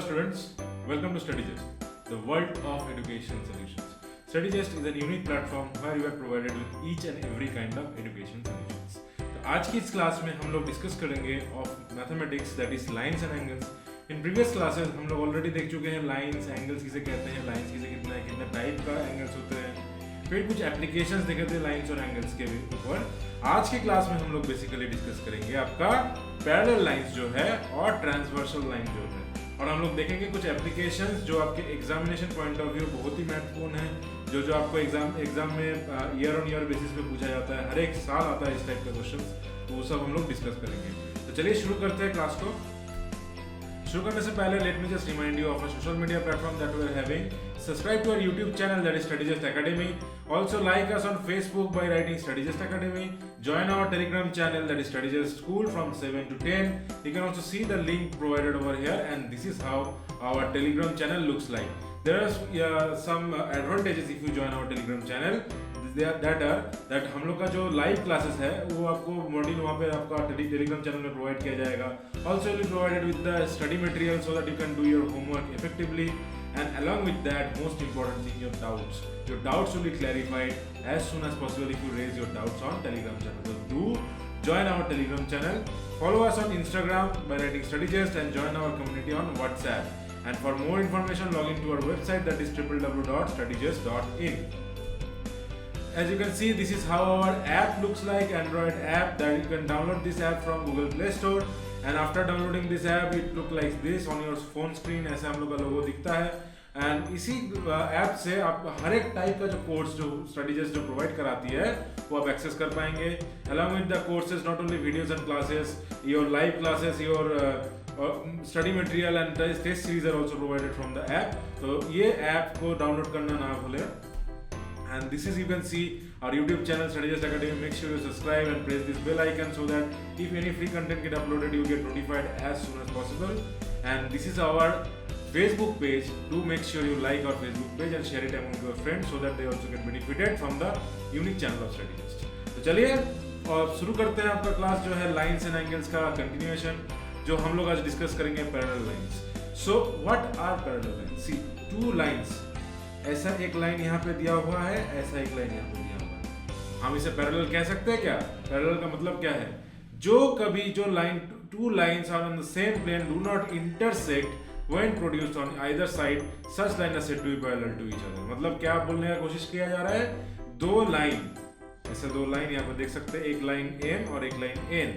Hello students, welcome to StudyGist, the world of education solutions. StudyGist is a unique platform where you are provided with each and every kind of education solutions. तो आज की इस class में हम लोग discuss करेंगे of mathematics that his lines and angles. In previous classes हम लोग ऑलरेडी देख चुके हैं लाइंस एंगल्स किसे कहते हैं, लाइंस किसे कितने टाइप का एंगल्स होते हैं, फिर कुछ एप्लीकेशंस देखे थे लाइंस और एंगल्स के ऊपर. आज के क्लास में हम लोग बेसिकली डिस्कस करेंगे आपका पैरेलल लाइंस जो है और ट्रांसवर्सल लाइन जो है, और हम लोग देखेंगे कुछ एप्लीकेशंस जो आपके एग्जामिनेशन पॉइंट ऑफ व्यू बहुत ही महत्वपूर्ण है, जो आपको एग्जाम में ईयर ऑन ईयर बेसिस पे पूछा जाता है, हर एक साल आता है इस टाइप का क्वेश्चन. तो वो सब हम लोग डिस्कस करेंगे. तो चलिए शुरू करते हैं क्लास को. शुरू करने से पहले let me just remind you of a social media platform that we are having. Subscribe to our YouTube channel that is StudyGist Academy. Also like us on Facebook by writing StudyGist Academy. Join our Telegram channel that is StudyGist School from 7 to 10. You can also see the link provided over here, and this is how our Telegram channel looks like. There are some advantages if you join our Telegram channel. that हम लोग का जो live classes है वो आपको module वहाँ पे आपका टेलीग्राम चैनल में प्रोवाइड किया जाएगा. Also will provided with the study material so that you can do your homework effectively, and along with that most important thing, your doubts will be clarified as soon as possible if you raise your doubts on Telegram channel. So do join our Telegram channel, follow us on Instagram by writing StudyGist, and join our community on WhatsApp. And for more information log into our website that is www.studygist.in. As you can see, this is how our app looks like, Android app, that you can download this app from Google Play Store. And after downloading this app, it look like this on your phone screen. ऐसे हम लोग का लोगो दिखता है. And इसी app से आप हर एक टाइप का जो कोर्स जो StudyGist जो प्रोवाइड कराती है वो आप एक्सेस कर पाएंगे. Along with the courses not only videos and classes, your live classes, your study material and test series are also provided from the app. तो ये ऐप को डाउनलोड करना ना भूलें. And this is, you can see our YouTube channel StudyGist Academy. Make sure you subscribe and press this bell icon so that if any free content get uploaded, you get notified as soon as possible. And this is our Facebook page. Do make sure you like our Facebook page and share it among your friends so that they also get benefited from the unique channel of StudyGist. तो चलिए और शुरू करते हैं आपका class जो है lines and angles का कंटिन्यूएशन, जो हम लोग आज डिस्कस करेंगे parallel lines. So what are parallel lines? See, two lines, ऐसा एक लाइन यहाँ पे दिया हुआ है, ऐसा एक लाइन यहाँ पे दिया हुआ है. हम इसे पैरेलल कह सकते हैं क्या? पैरेलल का मतलब क्या है? जो कभी जो line, two lines are on the same plane do not intersect when produced on either side, such line are said to be parallel to each other. मतलब क्या बोलने का कोशिश किया जा रहा है? दो लाइन, ऐसे दो लाइन यहाँ पे देख सकते हैं, एक लाइन M और एक लाइन N.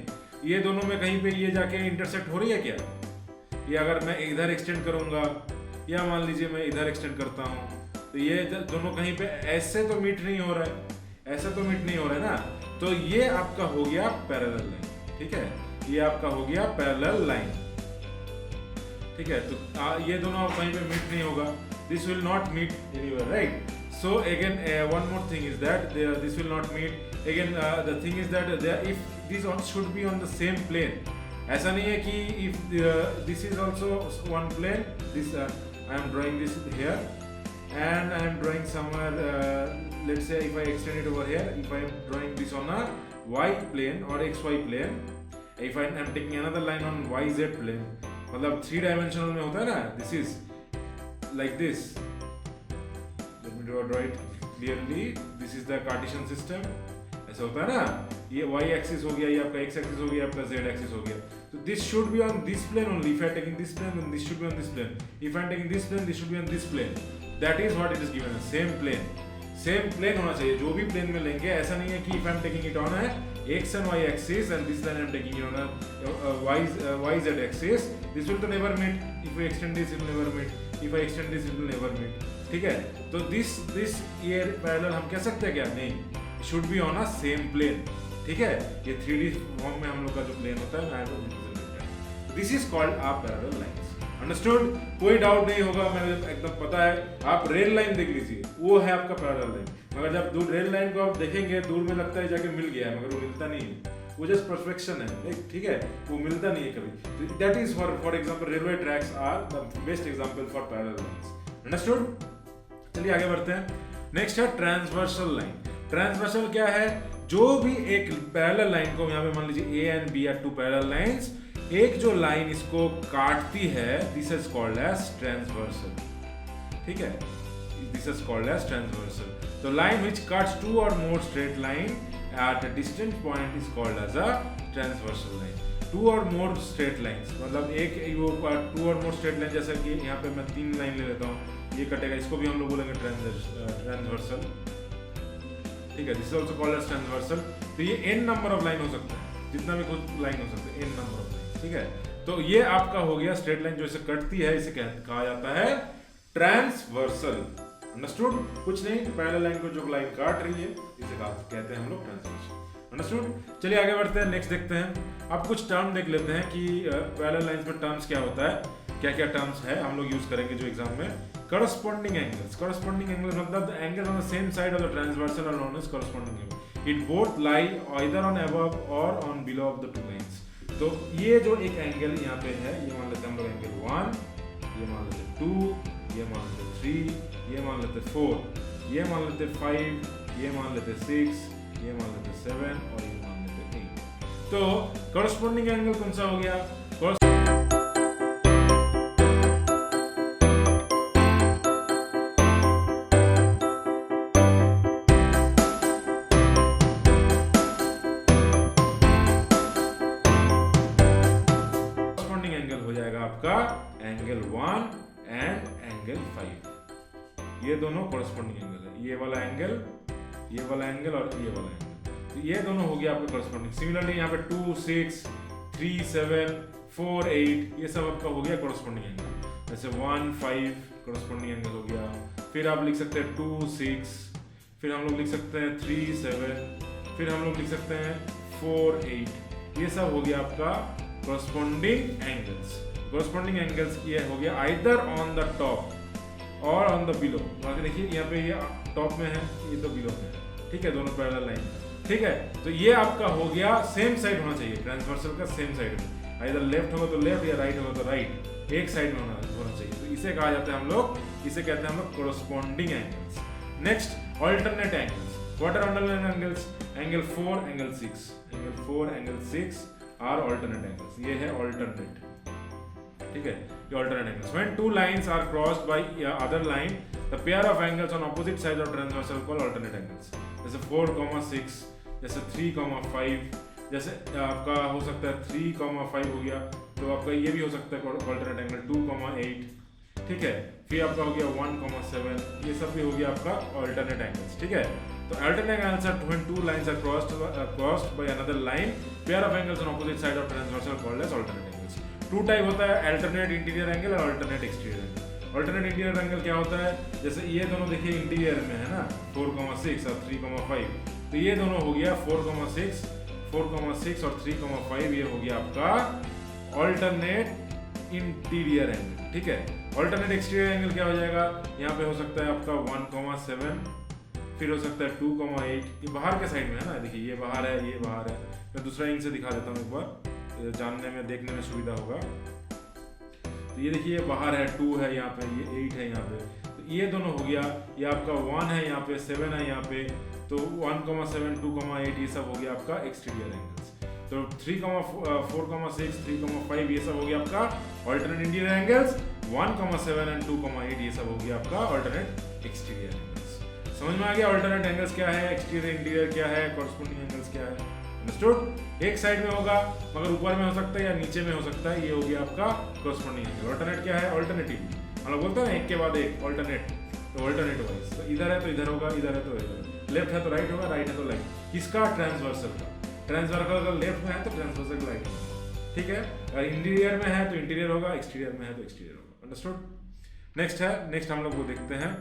ये दोनों में कहीं पे ये जाके इंटरसेक्ट हो रही है क्या? ये अगर मैं इधर एक्सटेंड करूंगा या मान लीजिए मैं इधर एक्सटेंड करता हूँ, तो ये दोनों कहीं पे ऐसे तो मीट नहीं हो रहा है, ऐसा तो मीट नहीं हो रहा है ना. तो ये आपका हो गया पैरेलल लाइन. ठीक है, ये आपका हो गया पैरेलल लाइन. ठीक है, तो ये दोनों कहीं पे मीट नहीं होगा. This will not meet anywhere, right? So again one more thing is that this will not meet. Again the thing is that if this should be on the same plane. ऐसा नहीं है कि if this is also one plane, this I am drawing this here and I am drawing somewhere, let's say if I extend it over here, if I am drawing this on a y plane or xy plane, if I am taking another line on yz plane, मतलब 3 dimensional में होता है ना, this is like this. Let me draw it clearly. This is the Cartesian system. ऐसा होता है ना, ये y axis हो गया, ये आपका x axis हो गया, आपका z axis हो गया. So this should be on this plane only. If I am taking this plane, then this should be on this plane. If I am taking this plane, this should be on this plane. That is what it is given as same plane. Same plane होना चाहिए जो भी plane में लेंगे. ऐसा नहीं है कि if I am taking it on a x and y axis and this line I am taking it on a y z axis, this will never meet. If we extend this, it will never meet. If I extend this, it will never meet. ठीक है, तो this ये parallel हम कह सकते हैं क्या? नहीं, should be on a same plane. ठीक है, ये 3D फॉर्म में हम लोग का जो प्लेन होता है this is called a parallel lines. Understood? कोई डाउट नहीं होगा, मुझे एकदम पता है. आप रेल लाइन देख लीजिए, वो है आपका पैरेलल लाइन. मगर जब दूर रेल लाइन को आप देखेंगे, दूर में लगता है जाके मिल गया है, मगर वो मिलता नहीं है. वो जस्ट परफेक्शन है, ठीक है, वो मिलता नहीं है कभी. That is for example railway tracks are the best example for parallel lines. Understood? चलिए आगे बढ़ते हैं. नेक्स्ट है ट्रांसवर्सल लाइन. ट्रांसवर्सल क्या है? जो भी एक पैरेलल लाइन को यहाँ पे मान लीजिए A and B are two parallel lines, एक जो लाइन इसको काटती है, this is called as transversal, ठीक है, this is called as transversal. तो line which cuts two or more straight line at a distant point is called as a transversal line. Two or more straight lines, मतलब एक वो to or more straight line, जैसा कि यहाँ पे मैं 3 line ले लेता हूँ, ये कटेगा, इसको भी हम लोग बोलेंगे ट्रांसवर्सल, ठीक है, this is also called as transversal. तो ये n नंबर ऑफ लाइन हो सकता है, जितना भी खुद लाइन हो सकता है, n नंबर ऑफ लाइन, ठीक है। तो ये आपका हो गया स्ट्रेट लाइन जो इसे कटती है, इसे कहा जाता है ट्रांसवर्सल। अंडरस्टूड? कुछ नहीं, पैरेलल लाइन को जो लाइन काट रही है इसे कहते हैं हम लोग ट्रांसवर्सल। अंडरस्टूड? चलिए आगे बढ़ते हैं, नेक्स्ट देखते हैं। अब कुछ टर्म देख लेते हैं कि पैरेलल लाइंस में टर्म्स क्या होता है, क्या क्या टर्म्स है हम लोग यूज करेंगे जो एग्जाम में। corresponding angles, corresponding angles मतलब the angles on the same side of the transversal are known as corresponding angle. It both lie either on above or on below of the two lines. तो ये जो एक angle यहाँ पे है, ये मान लेते हैं हम लोग एंगल 1, ये मान लेते 2, ये मान लेते 3, ये मान लेते 4, ये मान लेते 5, ये मान लेते 6, ये मान लेते 7 और ये मान लेते 8। तो corresponding angle कौन सा हो गया? आपका एंगल 1 एंड एंगल 5, ये दोनों कॉरस्पॉन्डिंग एंगल है। ये वाला एंगल, ये वाला एंगल और ये वाला एंगल, तो ये दोनों हो गया आपका कॉरस्पॉन्डिंग। सिमिलरली यहाँ पे 2, 6, 3, 7, 4, 8 ये सब आपका हो गया कॉरस्पॉन्डिंग एंगल। जैसे 1, 5 कॉरस्पॉन्डिंग एंगल हो गया। फिर आप लिख सकते हैं 2, 6, फिर हम लोग लिख सकते हैं 3, 7, फिर हम लोग लिख सकते हैं 4, 8, ये सब हो गया आपका कॉरस्पॉन्डिंग एंगल्स। corresponding angles ये हो गया either on the top और on the below। देखिए यहाँ पे ये टॉप में है, ये तो बिलो में है, ठीक है, दोनों पैरेलल लाइन, ठीक है। तो ये आपका हो गया सेम साइड होना चाहिए, ट्रांसवर्सल का सेम साइड में, either लेफ्ट होगा तो लेफ्ट या राइट होगा तो राइट, एक साइड में होना चाहिए। तो इसे कहा जाता है हम लोग, इसे कहते हैं हम लोग corresponding angles। नेक्स्ट alternate angles। what are alternate angles? Angle 4, angle 6, angle 4, angle 6 are alternate angles। ये है alternate, ठीक है, ये alternate angles। When two lines are crossed by other line, the pair of angles on opposite sides of transversal called alternate angles। जैसे 4,6, जैसे 3,5, जैसे आपका हो सकता है 3,5 हो गया, तो आपका ये भी हो सकता है alternate angle 2,8, ठीक है। फिर आपका हो गया 1,7, ये सब भी हो गया आपका alternate angles, ठीक है। तो alternate angles are when two lines are crossed by another line, pair of angles on opposite side of transversal called as alternate angles। Two type होता है, अल्टरनेट इंटीरियर एंगल और alternate exterior angle. Alternate interior angle क्या होता है? जैसे ये दोनों देखिए इंटीरियर में है ना, 4,6 और 3,5, तो ये दोनों हो गया 4,6 और 3,5, ये हो गया आपका अल्टरनेट इंटीरियर एंगल, ठीक है। अल्टरनेट एक्सटीरियर एंगल क्या हो जाएगा? यहाँ पे हो सकता है आपका 1,7, फिर हो सकता है 2,8, ये बाहर के साइड में है ना, देखिए ये बाहर है, ये बाहर है। मैं दूसरा इंक से दिखा देता हूँ एक बार, जानने में देखने में सुविधा होगा। तो ये देखिए ये बाहर है, 2 है यहाँ पे, ये 8 है यहाँ पे, तो ये दोनों हो गया। ये आपका 1 है यहाँ पे, 7 है यहाँ पे, तो 1,7, 2,8 ये सब हो गया आपका एक्सटीरियर एंगल्स। तो 3,4,6, 3,5 ये सब हो गया आपका अल्टरनेट इंटीरियर एंगल्स। 1,7 एंड 2,8 ये सब हो गया आपका अल्टरनेट एक्सटीरियर एंगल्स। समझ में आ गया अल्टरनेट एंगल्स क्या है, एक्सटीरियर इंटीरियर क्या है, कॉरस्पॉन्डिंग एंगल्स क्या है। अंडरस्टूड? एक साइड में होगा मगर ऊपर में हो सकता है या नीचे में हो सकता है, ये हो गया आपका कॉरस्पॉन्डिंग एंगल। अल्टरनेट क्या है? अल्टरनेटिव, हम लोग बोलते हैं ना एक के बाद एक अल्टरनेट, तो अल्टरनेट वाइज, तो इधर है तो इधर होगा, इधर है तो इधर, लेफ्ट है तो राइट होगा, राइट है तो लेफ्ट। किसका? ट्रांसवर्सल का। ट्रांसवर्सल अगर लेफ्ट में है तो ट्रांसवर्सल राइट होगा, ठीक है। अगर इंटीरियर में है तो इंटीरियर होगा, एक्सटीरियर में है तो एक्सटीरियर होगा। अंडरस्टूड? नेक्स्ट है, नेक्स्ट हम लोग वो देखते हैं,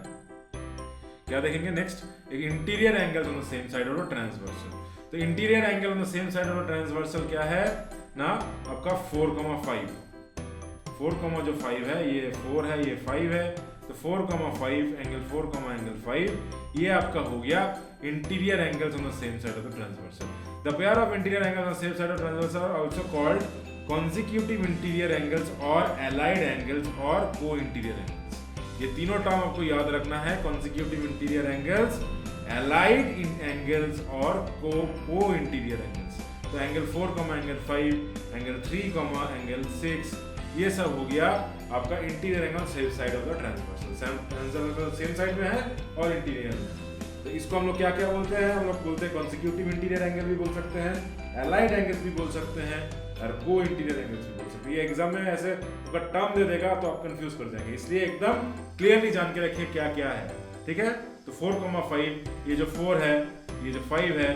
क्या देखेंगे नेक्स्ट? एक interior angles on the same side of transversal. तो interior angle on the same side of transversal क्या है ना, आपका 4,5, 4,5 है, ये 4 है, ये 5 है, तो 4,5 एंगल 4, एंगल 5 ये आपका हो गया interior angles on the same side of the transversal. The pair of interior angles on the same side of transversal are also called consecutive interior angles or allied angles or co interior angles. ये तीनों term आपको याद रखना है, consecutive interior angles, allied angles or co interior angles. तो angle 4 comma angle 5, angle 3 comma angle 6, ये सब हो गया आपका interior angle same side of the transversal, same side में है और इंटीरियर में। तो इसको हम लोग क्या क्या बोलते हैं, हम लोग बोलते हैं कॉन्सिक्यूटिव इंटीरियर एंगल भी बोल सकते हैं, अलाइड एंगल्स भी बोल सकते हैं और को इंटीरियर एंगल्स भी बोल सकते हैं। ये एग्जाम में ऐसे अगर टर्म दे देगा तो आप कंफ्यूज कर जाएंगे, इसलिए एकदम क्लियरली जान के रखिए क्या क्या है, ठीक है। तो 4,5, ये जो 4 है, ये जो 5 है,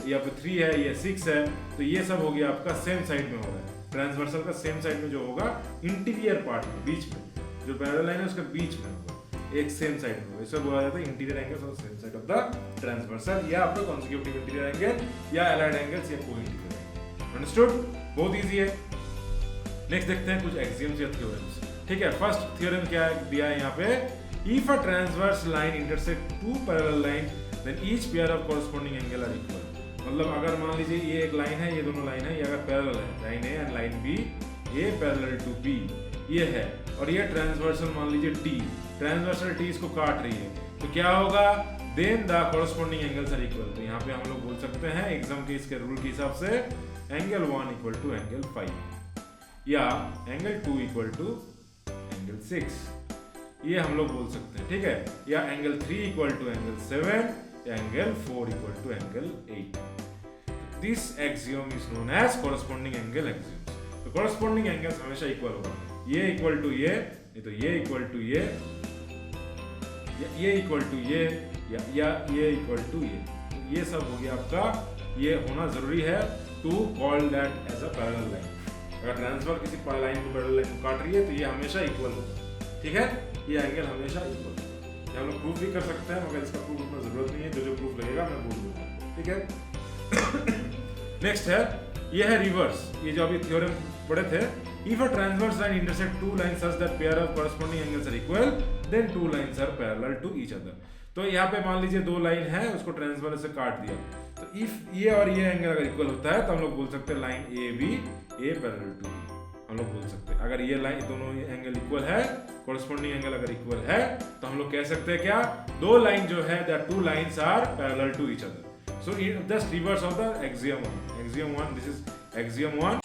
ये आपका 3 है, ये 6 है, तो ये सब हो गया आपका सेम साइड में होगा। ट्रांसवर्सल का सेम साइड में जो होगा इंटीरियर पार्ट में, बीच में जो पैरेलल लाइन है उसके बीच में होगा, एक सेम साइड में होगा। इसे बोला जाता है इंटीरियर एंगल्स और same side of the transversal, या आपका कॉन्सिक्यूटिव इंटीरियर एंगल या अलाइड एंगल्स या को इंटीरियर एंगल। अंडरस्टूड? बहुत इजी है। नेक्स्ट देखते हैं कुछ एक्सियम्स या थ्योरम्स, ठीक है। फर्स्ट थ्योरम क्या दिया है यहाँ पे, if a transverse line intersect two parallel line then each pair of corresponding angle are equal. मतलब अगर मान लीजिए ये एक लाइन है, ये दोनों लाइन है, ये अगर पैरेलल है, line A and line B, ये पैरेलल टू बी ये है, और ये ट्रांसवर्सल मान लीजिए टी, ट्रांसवर्सल टी इसको काट रही है, तो क्या होगा, then the corresponding angles are equal. तो यहाँ पे हम लोग बोल सकते हैं एग्जाम के इसके रूल के हिसाब से एंगल 1 इक्वल टू एंगल 5 या एंगल 2 इक्वल टू एंगल 6, ये हम लोग बोल सकते हैं, ठीक है। या angle 3 equal to angle 7, angle 4 equal to angle 8। This axiom is known as corresponding angle axiom. तो कॉरस्पॉन्डिंग एंगल्स हमेशा इक्वल होगा, ये इक्वल टू ये तो ये इक्वल टू ये इक्वल टू ये या ये इक्वल टू ये, तो ये सब हो गया आपका, ये होना जरूरी है to call that as a parallel line. अगर ट्रांसफर किसी लाइन को पैरेलल लाइन को काट रही है तो ये हमेशा इक्वल होगा, ठीक है, ये एंगल हमेशा इक्वल होगा। हम लोग प्रूफ भी कर सकते हैं मगर इसका प्रूफ उतना जरूरत नहीं है, जो प्रूफ लगेगा मैं बोल दूंगा, ठीक है। नेक्स्ट है, ये है रिवर्स, ये जो अभी थ्योरम पढ़े थे, if a transverse line intersect two lines such that pair of corresponding angles are equal then two lines are parallel to each other. तो यहाँ पे मान लीजिए दो लाइन है, उसको ट्रांसवर्स से काट दिया, तो इफ ये और ये एंगल अगर इक्वल होता है तो हम लोग बोल सकते हैं line A B A parallel to B, हम लोग बोल सकते हैं। अगर ये लाइन दोनों एंगल इक्वल है, कॉरस्पॉन्डिंग एंगल अगर इक्वल है, तो हम लोग कह सकते हैं क्या, दो लाइन जो है the two lines are parallel to each other. So just reverse of the axiom 1, axiom 1, this is axiom 1,